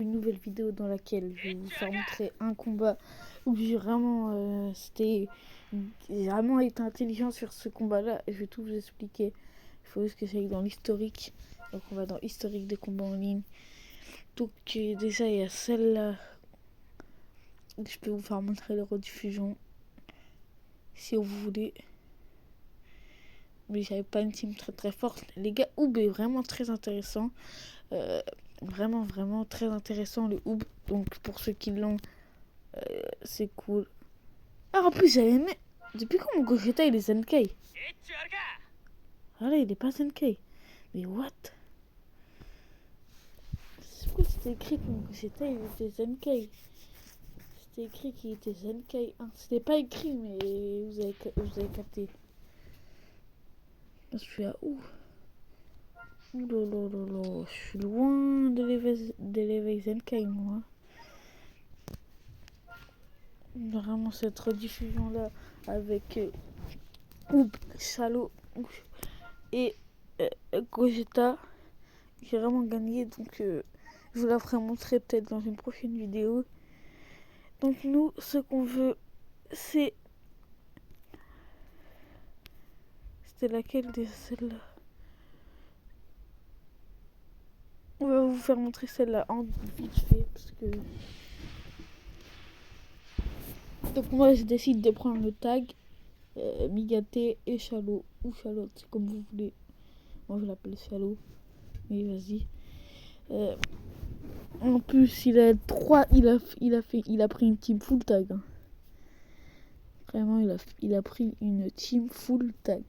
Une nouvelle vidéo dans laquelle je vais vous faire montrer un combat où j'ai vraiment j'ai vraiment été intelligent sur ce combat là et je vais tout vous expliquer. Il faut juste que j'aille dans l'historique, donc on va dans historique des combats en ligne. Donc déjà il y a celle-là, je peux vous faire montrer les rediffusions si vous voulez, mais j'avais pas une team très forte les gars. Oub est vraiment très intéressant, vraiment très intéressant le Oub, donc pour ceux qui l'ont, c'est cool. Ah, en plus, j'avais aimé. Depuis quand mon Gogeta il est Zenkai? Ah là, il est pas Zenkai. Mais what? C'est pourquoi c'était écrit que mon Gogeta il était Zenkai? C'était écrit qu'il était Zenkai 1. C'était pas écrit, mais vous avez capté. Je suis à où? Ouh là là là là. Je suis loin de l'éveil Zenkai, moi. Vraiment, cette rediffusion là avec Salo et Gogeta. J'ai vraiment gagné, donc je vous la ferai montrer peut-être dans une prochaine vidéo. Donc nous, ce qu'on veut, c'était laquelle de celle-là? On va vous faire montrer celle-là en vite fait, parce que... Donc moi, je décide de prendre le tag Migaté et Chalot, ou Chalotte, c'est comme vous voulez. Moi, je l'appelle Chalot, mais vas-y. En plus, il a pris une team full tag. Hein. Vraiment, il a pris une team full tag.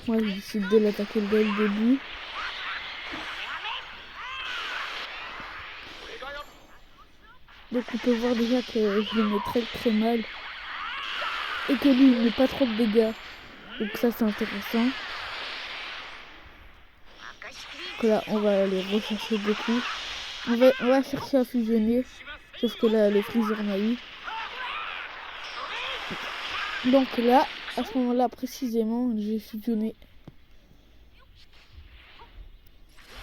Moi, je décide de l'attaquer dès le début. Donc, on peut voir déjà que je le mets très mal. Et que lui, il met pas trop de dégâts. Donc, ça, c'est intéressant. Donc là, on va aller rechercher beaucoup. On va chercher à fusionner. Sauf que là, le Freezer m'a eu. Donc là, à ce moment-là, précisément, j'ai fusionné.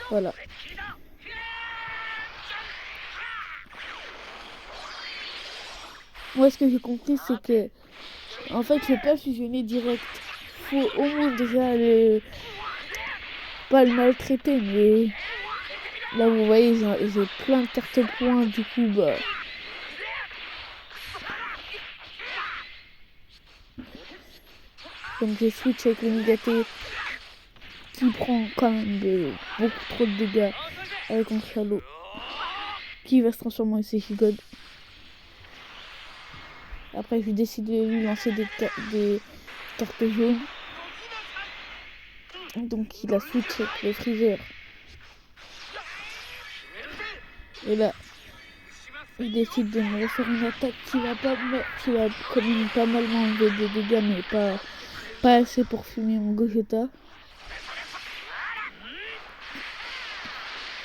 Voilà. Moi, ce que j'ai compris, c'est que, en fait, je vais pas fusionner direct. Faut au moins déjà pas le maltraiter, mais là, vous voyez, j'ai plein de cartes points, du coup, bah... Donc, j'ai switch avec le Migaté, qui prend quand même beaucoup trop de dégâts avec un Chalot, qui va se transformer en Sekigod. Après, je décide de lui lancer des cartes jaunes. Donc, il a switch avec le Freezer. Et là, il décide de me refaire une attaque qui va quand même pas mal m'enlever des dégâts, mais pas assez pour fumer mon Gogeta.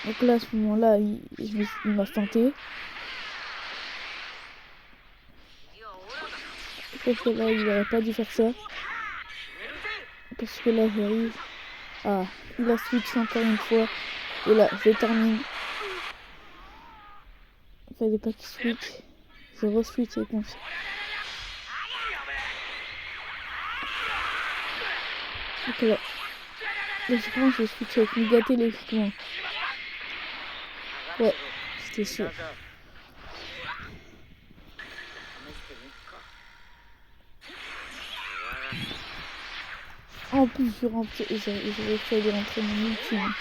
Donc là, à ce moment-là, il m'a tenté. Sauf que là, il n'aurait pas dû faire ça. Parce que là, j'arrive. Ah, il a switch encore une fois. Et là, je termine. Il fallait pas qu'il switch. Je re-switch et comme ça. Donc là, logiquement, je switch avec Migaté logiquement. Ouais, c'était sûr. En plus, j'ai réussi à rentrer mon ultime.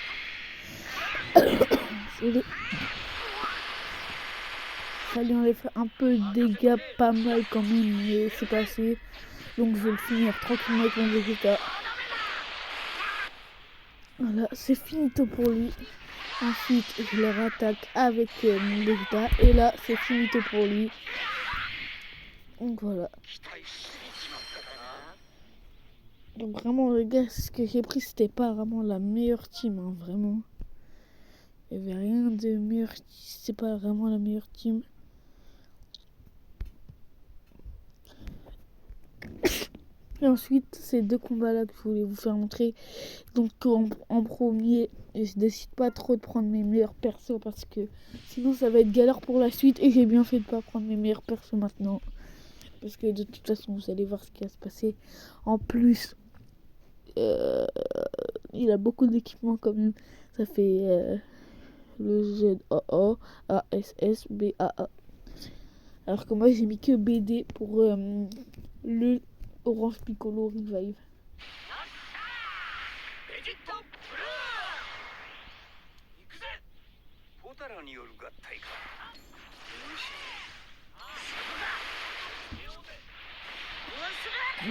Fallait enlever un peu de dégâts, pas mal quand même, mais c'est passé. Donc je vais le finir tranquillement avec mon Vegeta. Voilà, c'est finito pour lui. Ensuite, je le rattaque avec mon Vegeta. Et là, c'est finito pour lui. Donc voilà. Donc vraiment, les gars, ce que j'ai pris, c'était pas vraiment la meilleure team, hein, vraiment. Il n'y avait rien de meilleur. C'est pas vraiment la meilleure team. Et ensuite, ces deux combats-là que je voulais vous faire montrer. Donc en premier, je décide pas trop de prendre mes meilleurs persos parce que sinon ça va être galère pour la suite. Et j'ai bien fait de pas prendre mes meilleurs persos maintenant. Parce que de toute façon, vous allez voir ce qui va se passer. En plus, il a beaucoup d'équipements quand même. Ça fait le ZAA, ASS, BAA. Alors que moi j'ai mis que BD pour le Orange Piccolo Revive.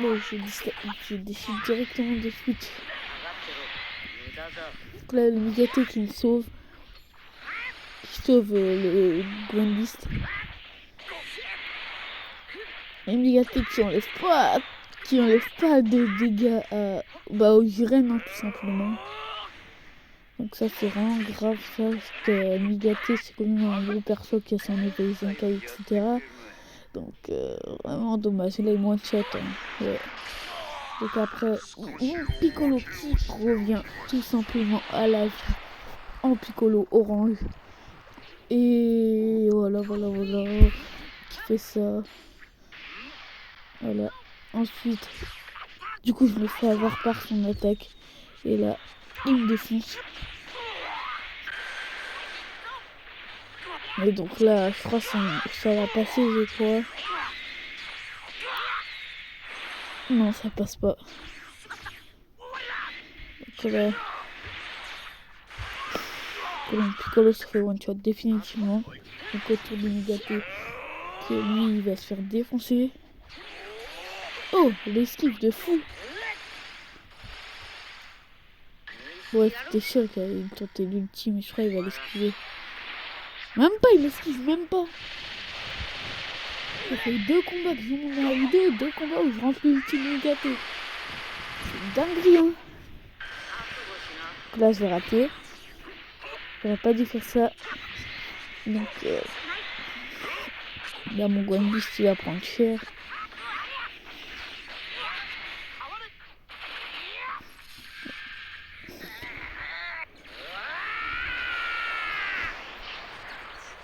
Bon, je décide directement de switch. Donc là, le Migate qui me sauve. Qui sauve le Grandbeast. Les Migate qui enlève pas de dégâts aux Jiren, hein, tout simplement. Donc ça c'est vraiment grave ça, parce que Migate c'est quand même un gros perso qui a son effet Zenkai, etc. Donc vraiment dommage, il a une one shot. Hein. Ouais. Donc après, Piccolo qui revient tout simplement à la vie en Piccolo orange. Et voilà, qui fait ça. Voilà. Ensuite, du coup je me fais avoir par son attaque. Et là, il me défonce. Et donc là, je crois que ça va passer, je crois. Non, ça passe pas. Donc là, Piccolo se fait one shot définitivement. Donc autour de Migate, qui lui, il va se faire défoncer. Oh, l'esquive de fou. Ouais, c'était sûr qu'il allait tenter l'ultime, mais je crois qu'il va l'esquiver. Même pas, il m'esquive même pas. Ça fait 2 combats que je vous montre dans la vidéo, 2 combats où je rentre l'ultime Migate. C'est dinguerie, hein. Donc là, je vais rater. J'aurais pas dû faire ça. Donc, là, mon Grandbeast, il va prendre cher.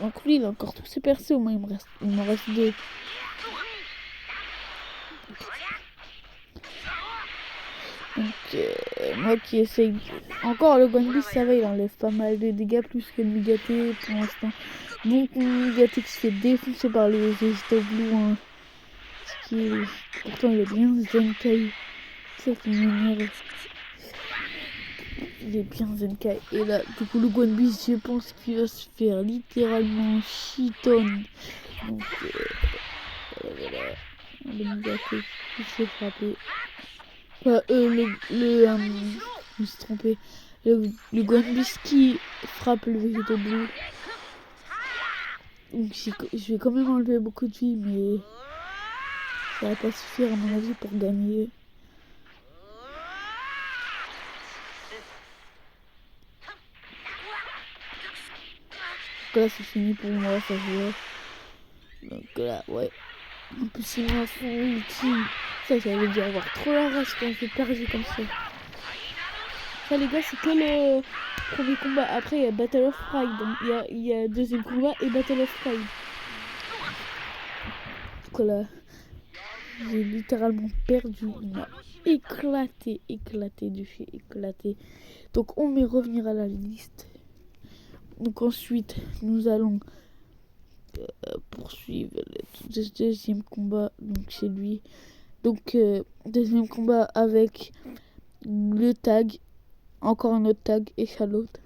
Donc lui, il a encore tous ses persos. Moi, il m'en reste 2. Donc, moi qui essaye... Encore, le Grandbeast, ça va, il enlève pas mal de dégâts, plus que le Migate pour l'instant. Donc, mon Migate qui se fait défoncer par les Vegetable Blue. Hein. Ce qui est... Pourtant, il est bien Zenkai. C'est ça qui m'énerve. Il est bien Zenkai. Et là, du coup, le Grandbeast, je pense qu'il va se faire littéralement shiton. Donc, voilà. Le Migate qui se fait frapper. Je me suis trompé. Le Grandbeast qui frappe le Vegetable Blue. Donc, je vais quand même enlever beaucoup de vie, mais ça va pas suffire à mon avis pour gagner. Donc là, c'est fini pour moi, ça joue. Donc là, ouais. En plus, il m'a fait ultime. Ça, j'avais dû avoir trop la rage quand j'ai perdu comme ça. Ça, les gars, c'est que le premier combat. Après, il y a Battle of Pride. Donc, il y a deuxième combat et Battle of Pride. Donc là, j'ai littéralement perdu. Il m'a éclaté du fait, éclaté. Donc, on va revenir à la liste. Donc, ensuite, nous allons poursuivre le deuxième combat. Donc, chez lui. Donc, deuxième combat avec le tag. Encore un autre tag, échalote.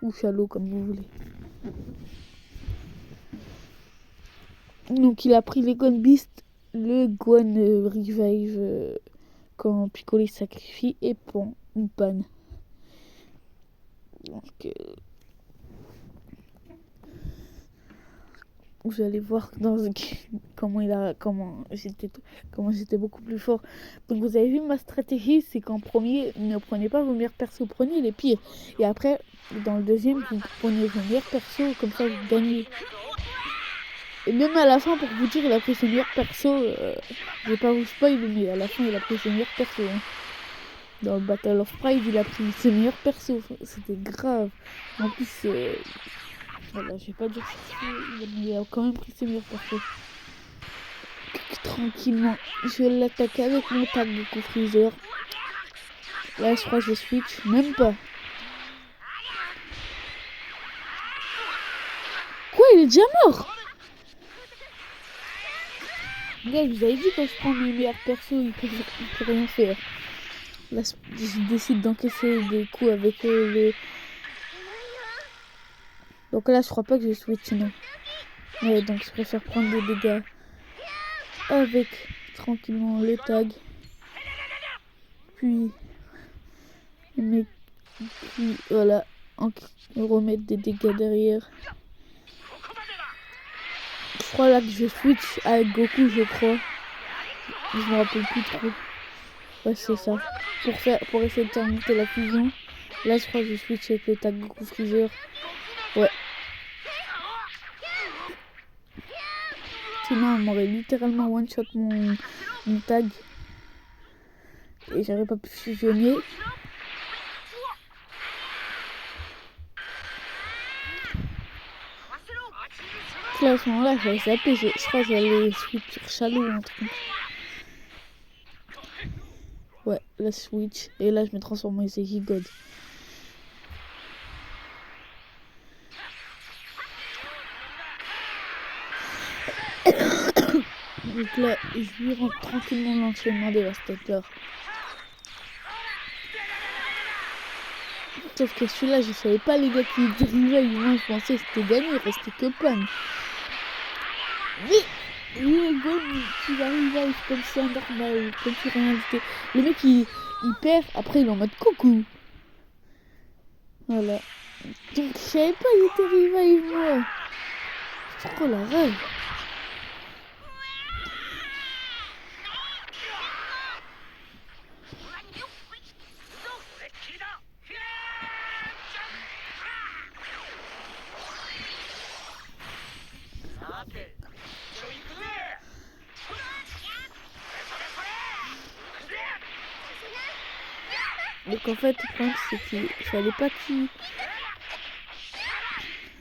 Ou chalot, comme vous voulez. Donc, il a pris les Grandbeast, le Guan Revive quand Piccolo sacrifie et Pan ou Pan. Donc, vous allez voir dans comment j'étais beaucoup plus fort. Donc vous avez vu ma stratégie, c'est qu'en premier, ne prenez pas vos meilleurs persos, prenez les pires. Et après, dans le deuxième, vous prenez vos meilleurs persos, comme ça vous gagnez. Et même à la fin, pour vous dire, il a pris ses meilleurs persos. Je vais pas vous spoil, mais à la fin, il a pris ses meilleurs persos. Hein. Dans Battle of Pride, il a pris ses meilleurs persos. C'était grave. En plus, voilà, je vais pas dire mais il a quand même pris ses meilleurs persos. Tranquillement, je vais l'attaquer avec mon tag de coup freezer. Là, je crois que je switch. Même pas. Quoi, il est déjà mort? Gars, je vous avais dit, quand je prends mes meilleurs persos, il peut rien faire. Là, je décide d'encaisser des coups avec les... Donc là, je crois pas que je vais switch, non. Ouais, donc je préfère prendre des dégâts avec tranquillement le tag. Puis voilà, remettre des dégâts derrière. Je crois là que je switch avec Goku, je crois. Je me rappelle plus trop. Ouais, c'est ça. Pour essayer de terminer la fusion. Là, je crois que je switch avec le tag Goku Freezer. Ouais. Sinon, on m'aurait littéralement one-shot mon tag. Et j'aurais pas pu fusionner. Là, à ce moment-là, j'avais zappé. Je crois que j'allais switch sur Shadow ou un truc. Ouais, la switch. Et là, je me transforme en Seiji God. Donc là, je lui rentre tranquillement l'enchaînement dévastateur. Sauf que celui-là, je savais pas les gars qui dérivaient. Moi, je pensais que c'était gagné, il restait que pan. Mais le goal qui va arriver comme ça, normal, comme si rien n'était. Le mec, il perd, après il est en mode coucou. Voilà. Donc, je savais pas, il était revive, moi. C'est trop la rêve. Donc en fait, le problème c'est qu'il fallait pas qu'il...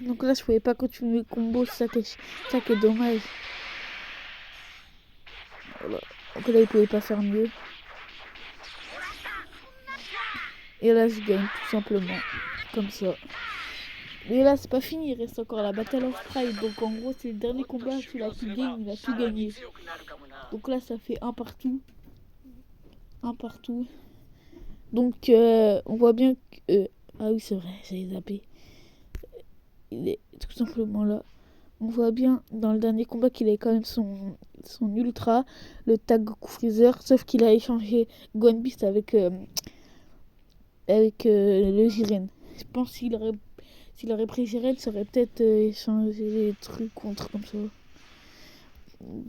Donc là, je pouvais pas continuer le combo, ça qui est dommage. Voilà. Donc là, il pouvait pas faire mieux. Et là, je gagne tout simplement. Comme ça. Et là, c'est pas fini, il reste encore la Battle of Pride. Donc en gros, c'est le dernier combat, celui-là qui gagne, il a tout gagné. Donc là, ça fait un partout. Un partout. Donc on voit bien que... ah oui, c'est vrai, j'avais zappé. Il est tout simplement là. On voit bien dans le dernier combat qu'il avait quand même son ultra, le tag Goku Freezer, sauf qu'il a échangé Gohan Beast avec le Jiren. Je pense s'il aurait pris Jiren, ça aurait peut-être échangé les trucs contre comme ça.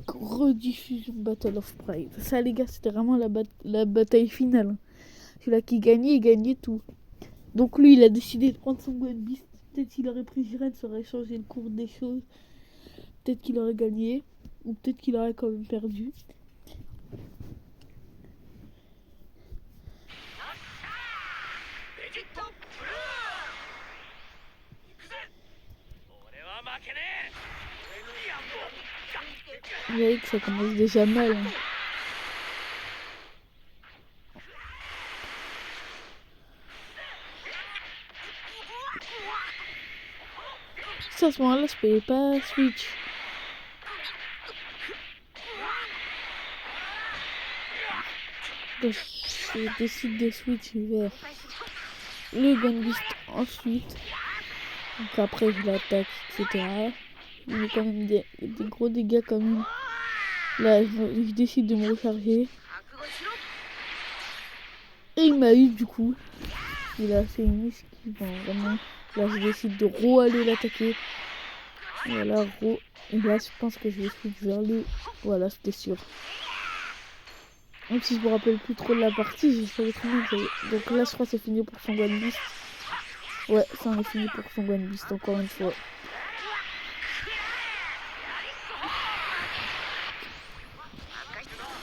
Rediffusion Battle of Pride. Ça les gars, c'était vraiment la bataille finale. Celui-là qui gagnait, il gagnait tout. Donc lui, il a décidé de prendre son Gohan Beast. Peut-être qu'il aurait pris Jiren, ça aurait changé le cours des choses. Peut-être qu'il aurait gagné. Ou peut-être qu'il aurait quand même perdu. Vous voyez que ça commence déjà mal. Hein. Ça, à ce moment-là, je pouvais pas switch. Donc, je décide de switch vers le Gohan Beast ensuite. Donc après, je l'attaque, etc. Il met quand même des gros dégâts quand même. Là, je décide de me recharger. Et il m'a eu du coup. Il a fait une esquive, vraiment. Là, je décide de aller l'attaquer. Voilà, et là, je pense que je vais switch vers lui. Voilà, c'était sûr. Même si je me rappelle plus trop de la partie, je savais très bien que... Donc là, je crois que c'est fini pour son Gohan Beast. Ouais, ça en est fini pour son Gohan Beast, encore une fois.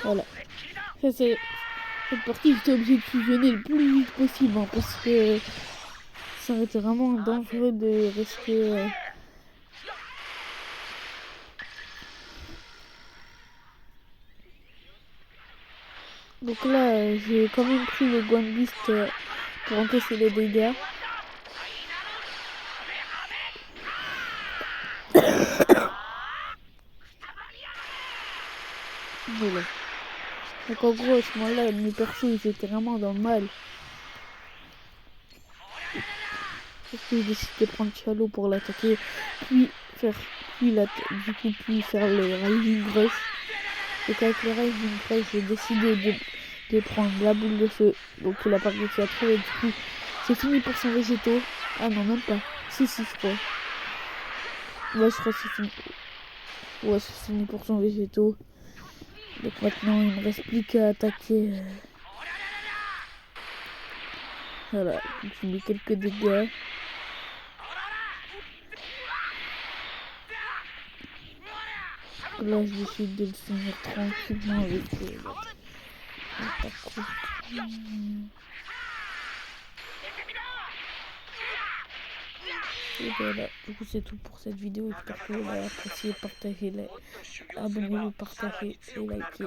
Voilà. Ça, c'est... Cette partie, j'étais obligé de fusionner le plus vite possible, hein, parce que ça aurait été vraiment dangereux de rester... Donc là, j'ai quand même pris le Guan Beast pour encaisser les dégâts. Voilà. Donc en gros, à ce moment-là, mes persos, ils étaient vraiment dans le mal. Parce que j'ai décidé de prendre Shallow pour l'attaquer, puis faire le Rising Rush. Donc avec le Rising Rush, j'ai décidé de prendre la boule de feu. Donc il a pas réussi à trouver, du coup c'est fini pour son végétaux. Ah non, même pas. Si, je crois. Ouais, je crois que c'est fini. Ouais, c'est fini pour son végétaux. Donc maintenant il me reste plus qu'à attaquer. Voilà, donc je mets quelques dégâts. Là, je décide de le finir tranquillement avec et voilà, du coup c'est tout pour cette vidéo. J'espère que vous l'avez apprécié. Partagez-la, abonnez-vous, partagez et likez.